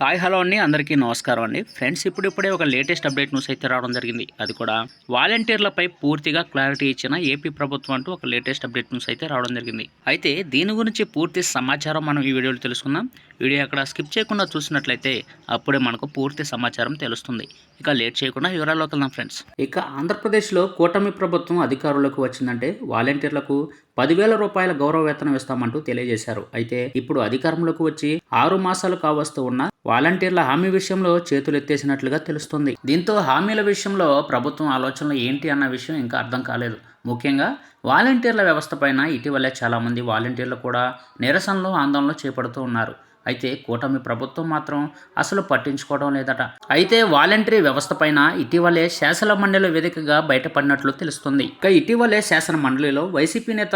Hi hello అండి, అందరికీ నమస్కారం అండి. ఫ్రెండ్స్, ఇప్పుడిప్పుడే ఒక లేటెస్ట్ అప్డేట్ న్యూస్ అయితే రావడం జరిగింది. అది కూడా వాలంటీర్లపై పూర్తిగా క్లారిటీ ఇచ్చిన ఏపీ ప్రభుత్వం అంటూ ఒక లేటెస్ట్ అప్డేట్ న్యూస్ అయితే రావడం జరిగింది. అయితే దీని గురించి పూర్తి సమాచారం మనం ఈ వీడియోలో తెలుసుకుందాం. వీడియో అక్కడ స్కిప్ చేయకుండా చూసినట్లయితే అప్పుడే మనకు పూర్తి సమాచారం తెలుస్తుంది. ఇక లేట్ చేయకుండా వివరాల్లోకి వెళ్దాం ఫ్రెండ్స్. ఇక ఆంధ్రప్రదేశ్లో కూటమి ప్రభుత్వం అధికారులకు వచ్చిందంటే వాలంటీర్లకు 10,000 రూపాయల గౌరవ వేతనం ఇస్తామంటూ తెలియజేశారు. అయితే ఇప్పుడు అధికారంలోకి వచ్చి 6 మాసాలు కావస్తూ ఉన్న వాలంటీర్ల హామీ విషయంలో చేతులెత్తేసినట్లుగా తెలుస్తుంది. దీంతో హామీల విషయంలో ప్రభుత్వం ఆలోచనలు ఏంటి అన్న విషయం ఇంకా అర్థం కాలేదు. ముఖ్యంగా వాలంటీర్ల వ్యవస్థ పైన ఇటీవలే చాలామంది వాలంటీర్లు కూడా నిరసనలు ఆందోళనలు చేపడుతూ ఉన్నారు. అయితే కూటమి ప్రభుత్వం మాత్రం అసలు పట్టించుకోవడం లేదట. అయితే వాలంటరీ వ్యవస్థ పైన ఇటీవలే శాసన మండలి వేదికగా బయటపడినట్లు తెలుస్తుంది. ఇక ఇటీవలే శాసన మండలిలో వైసీపీ నేత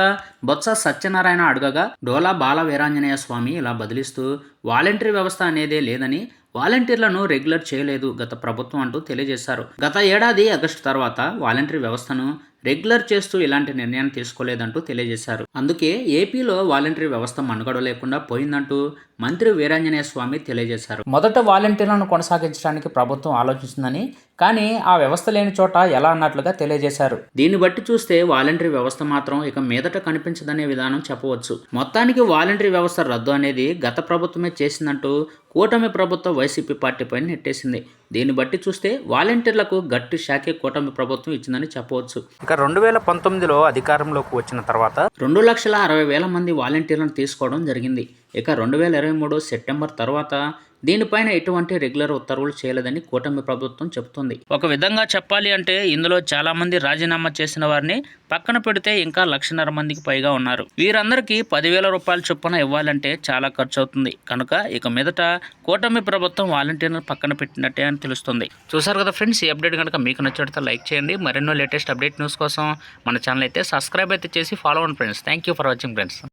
బొత్స సత్యనారాయణ అడగగా డోలా బాల వీరాంజనేయ స్వామి ఇలా బదిలిస్తూ వాలంటరీ వ్యవస్థ అనేదే లేదని, వాలంటీర్లను రెగ్యులర్ చేయలేదు గత ప్రభుత్వం అంటూ తెలియజేశారు. గత ఏడాది ఆగస్టు తర్వాత వాలంటరీ వ్యవస్థను రెగ్యులర్ చేస్తూ ఇలాంటి నిర్ణయం తీసుకోలేదంటూ తెలియజేశారు. అందుకే ఏపీలో వాలంటరీ వ్యవస్థ మనుగడ లేకుండా పోయిందంటూ మంత్రి వీరాంజనేయ స్వామి తెలియజేశారు. మొదట వాలంటీర్లను కొనసాగించడానికి ప్రభుత్వం ఆలోచిస్తుందని, కానీ ఆ వ్యవస్థ లేని చోట ఎలా అన్నట్లుగా తెలియజేశారు. దీన్ని బట్టి చూస్తే వాలంటరీ వ్యవస్థ మాత్రం ఇక మీదట కనిపించదనే విధానం చెప్పవచ్చు. మొత్తానికి వాలంటరీ వ్యవస్థ రద్దు అనేది గత ప్రభుత్వమే చేసిందంటూ కూటమి ప్రభుత్వం వైసీపీ పార్టీపై నెట్టేసింది. దీన్ని బట్టి చూస్తే వాలంటీర్లకు గట్టి షాకే కూటమి ప్రభుత్వం ఇచ్చిందని చెప్పవచ్చు. ఇక 2019లో అధికారంలోకి వచ్చిన తర్వాత 2,60,000 మంది వాలంటీర్లను తీసుకోవడం జరిగింది. ఇక 2023 సెప్టెంబర్ తర్వాత దీనిపైన ఎటువంటి రెగ్యులర్ ఉత్తర్వులు చేయలేదని కూటమి ప్రభుత్వం చెబుతుంది. ఒక విధంగా చెప్పాలి అంటే ఇందులో చాలా మంది రాజీనామా చేసిన వారిని పక్కన పెడితే ఇంకా 1,50,000 మందికి పైగా ఉన్నారు. వీరందరికీ 10,000 రూపాయల చొప్పున ఇవ్వాలంటే చాలా ఖర్చు అవుతుంది. కనుక ఇక మీదట కూటమి ప్రభుత్వం వాలంటీర్లను పక్కన పెట్టినట్టే అని తెలుస్తుంది. చూసారు కదా ఫ్రెండ్స్, ఈ అప్డేట్ కనుక మీకు నచ్చితే లైక్ చేయండి. మరెన్నో లేటెస్ట్ అప్డేట్ న్యూస్ కోసం మన ఛానల్ అయితే సబ్స్క్రైబ్ అయితే చేసి ఫాలో అవ్వండి friends. Thank you for watching friends.